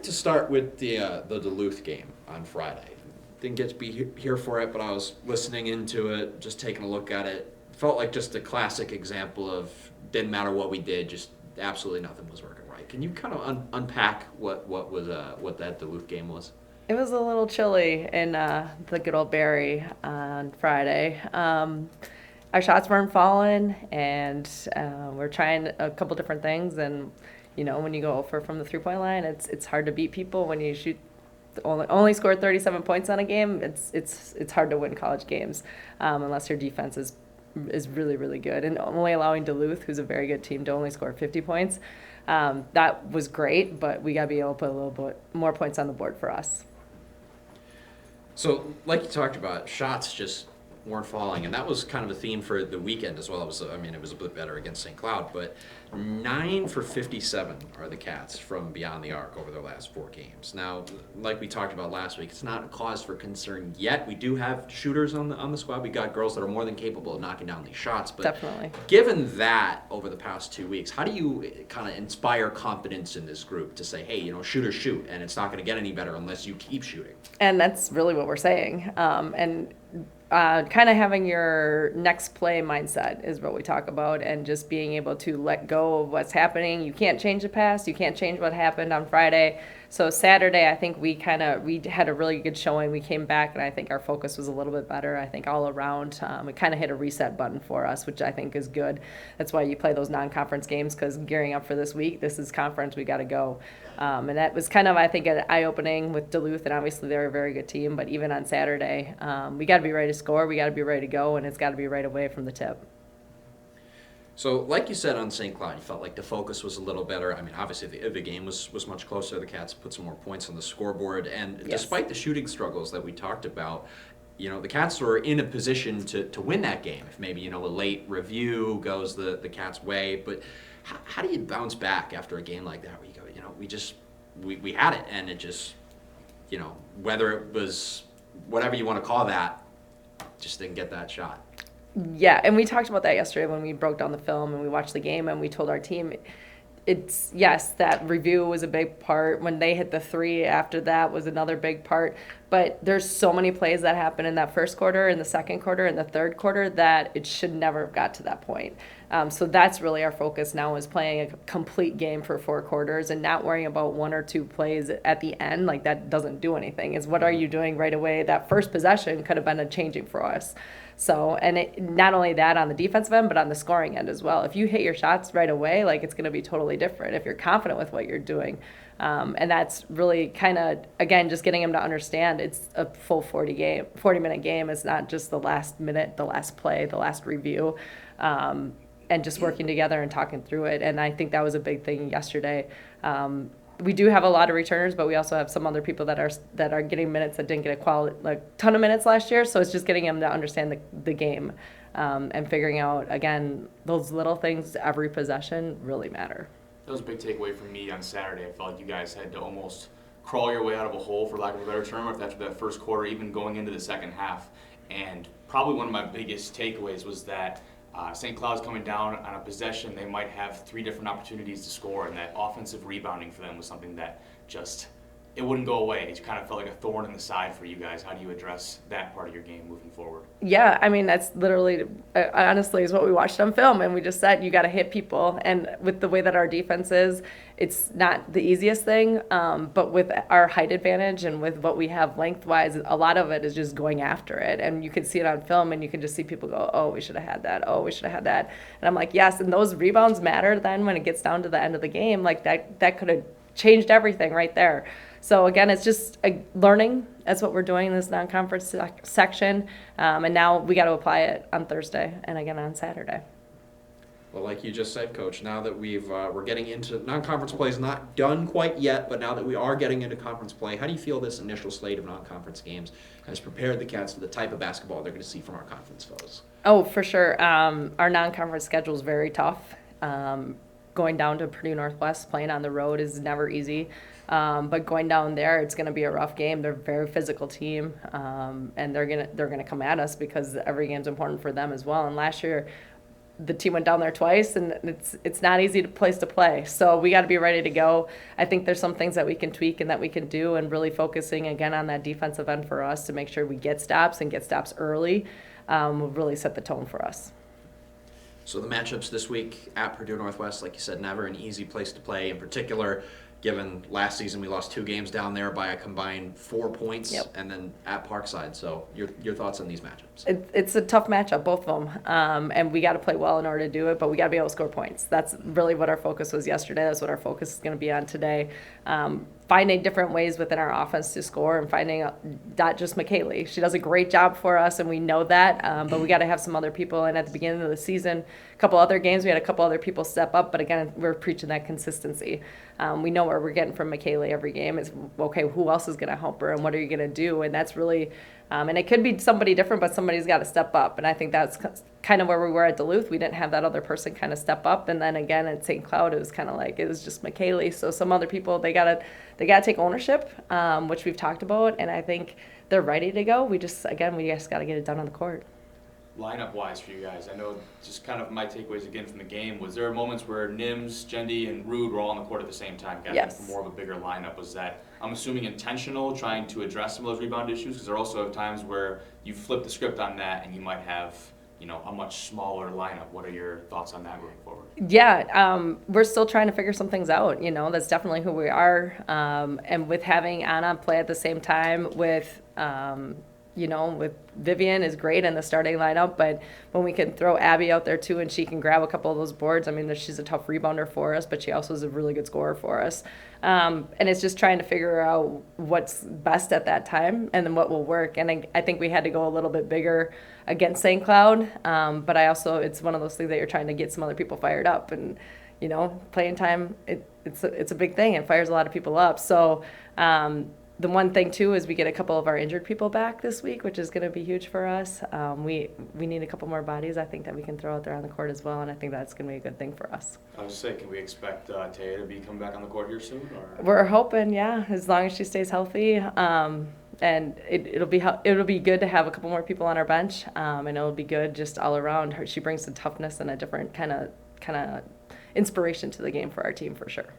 like to start with the Duluth game on Friday. Didn't get to be here for it, but I was listening into it, just taking a look at it. Felt like just a classic example of didn't matter what we did, just absolutely nothing was working right. Can you kind of unpack what that Duluth game was? It was a little chilly in the good old Barry on Friday. Our shots weren't falling, and we're trying a couple different things. And when you go over from the 3 point line, it's hard to beat people when you shoot. Only scored 37 points on a game. It's hard to win college games unless your defense is really really good. And only allowing Duluth, who's a very good team, to only score 50 points. That was great, but we got to be able to put a little bit more points on the board for us. So, like you talked about, shots just weren't falling, and that was kind of a theme for the weekend as well. It was a bit better against St. Cloud, but 9 for 57 are the Cats from beyond the arc over their last 4 games. Now, like we talked about last week, it's not a cause for concern yet. We do have shooters on the squad. We got girls that are more than capable of knocking down these shots. But Definitely. given that over the past 2 weeks, how do you kind of inspire confidence in this group to say, hey, shooters shoot, and it's not going to get any better unless you keep shooting? And that's really what we're saying. Kind of having your next play mindset is what we talk about, and just being able to let go of what's happening. You can't change the past. You can't change what happened on Friday. So Saturday, I think we had a really good showing. We came back, and I think our focus was a little bit better. I think all around, it kind of hit a reset button for us, which I think is good. That's why you play those non-conference games, because gearing up for this week, this is conference, we got to go. And that was kind of, I think, an eye-opening with Duluth, and obviously they're a very good team. But even on Saturday, we got to be ready to score, we got to be ready to go, and it's got to be right away from the tip. So, like you said on St. Cloud, you felt like the focus was a little better. Obviously, the game was much closer. The Cats put some more points on the scoreboard. And Yes. despite the shooting struggles that we talked about, the Cats were in a position to win that game. If maybe, a late review goes the Cats' way. But how do you bounce back after a game like that where you go, we had it, and it just, whether it was whatever you want to call that, just didn't get that shot. Yeah, and we talked about that yesterday when we broke down the film and we watched the game, and we told our team yes, that review was a big part. When they hit the 3 after that was another big part. But there's so many plays that happen in that first quarter, in the second quarter, in the third quarter, that it should never have got to that point. So that's really our focus now, is playing a complete game for 4 quarters and not worrying about 1 or 2 plays at the end. Like, that doesn't do anything. It's what are you doing right away? That first possession could have been a changing for us. So, and not only that on the defensive end, but on the scoring end as well. If you hit your shots right away, like, it's going to be totally different if you're confident with what you're doing. And that's really kind of, again, just getting them to understand it's a full 40-minute game. It's not just the last minute, the last play, the last review, and just working together and talking through it. And I think that was a big thing yesterday. We do have a lot of returners, but we also have some other people that are getting minutes that didn't get a ton of minutes last year. So it's just getting them to understand the game, and figuring out, again, those little things every possession really matter. That was a big takeaway for me on Saturday. I felt like you guys had to almost crawl your way out of a hole, for lack of a better term, after that first quarter, even going into the second half. And probably one of my biggest takeaways was that St. Cloud's coming down on a possession. They might have 3 different opportunities to score, and that offensive rebounding for them was something that just, it wouldn't go away. It kind of felt like a thorn in the side for you guys. How do you address that part of your game moving forward? Yeah, that's literally, honestly, is what we watched on film, and we just said you got to hit people. And with the way that our defense is, it's not the easiest thing, but with our height advantage and with what we have lengthwise, a lot of it is just going after it. And you can see it on film, and you can just see people go, oh, we should have had that. Oh, we should have had that. And I'm like, yes, and those rebounds matter then when it gets down to the end of the game. Like, that could have changed everything right there. So again, it's just learning. That's what we're doing in this non-conference section, and now we got to apply it on Thursday and again on Saturday. Well, like you just said, Coach, now that we're getting into non-conference play is not done quite yet, but now that we are getting into conference play, how do you feel this initial slate of non-conference games has prepared the Cats for the type of basketball they're going to see from our conference foes? Oh, for sure. Our non-conference schedule is very tough. Going down to Purdue Northwest, playing on the road is never easy. But going down there, it's going to be a rough game. They're a very physical team, and they're gonna come at us because every game's important for them as well. And last year, the team went down there twice, and it's not easy place to play. So we got to be ready to go. I think there's some things that we can tweak and that we can do, and really focusing again on that defensive end for us to make sure we get stops and get stops early will really set the tone for us. So the matchups this week at Purdue Northwest, like you said, never an easy place to play. In particular, given last season we lost 2 games down there by a combined 4 points, Yep. and then at Parkside. So your thoughts on these matchups? It's a tough matchup, both of them, and we got to play well in order to do it. But we got to be able to score points. That's really what our focus was yesterday. That's what our focus is going to be on today. Finding different ways within our offense to score, and finding not just McKaylee. She does a great job for us, and we know that. But we got to have some other people. And at the beginning of the season, a couple other games, we had a couple other people step up. But again, we're preaching that consistency. We know where we're getting from McKaylee every game. Is okay. Who else is going to help her, and what are you going to do? And that's really. And it could be somebody different, but somebody's got to step up. And I think that's kind of where we were at Duluth. We didn't have that other person kind of step up. And then again at St. Cloud, it was kind of like it was just McKaylee. So some other people, they gotta take ownership, which we've talked about. And I think they're ready to go. We just got to get it done on the court. Lineup wise for you guys, I know just kind of my takeaways again from the game, was there moments where Nims, Jendi, and Rude were all on the court at the same time, getting Yes. for more of a bigger lineup? Was that, I'm assuming, intentional, trying to address some of those rebound issues? Because there are also times where you flip the script on that and you might have, a much smaller lineup. What are your thoughts on that moving forward? Yeah, we're still trying to figure some things out. That's definitely who we are. And with having Anna play at the same time with Vivian is great in the starting lineup, but when we can throw Abby out there too, and she can grab a couple of those boards, she's a tough rebounder for us, but she also is a really good scorer for us. And it's just trying to figure out what's best at that time and then what will work. And I think we had to go a little bit bigger against St. Cloud, but it's one of those things that you're trying to get some other people fired up, and playing time, it's a big thing. It fires a lot of people up. So the one thing too is we get a couple of our injured people back this week, which is going to be huge for us. We need a couple more bodies, I think, that we can throw out there on the court as well, and I think that's going to be a good thing for us. I was saying, can we expect Taya to be coming back on the court here soon? Or? We're hoping, yeah, as long as she stays healthy. And it'll be good to have a couple more people on our bench, and it'll be good just all around. She brings some toughness and a different kind of inspiration to the game for our team for sure.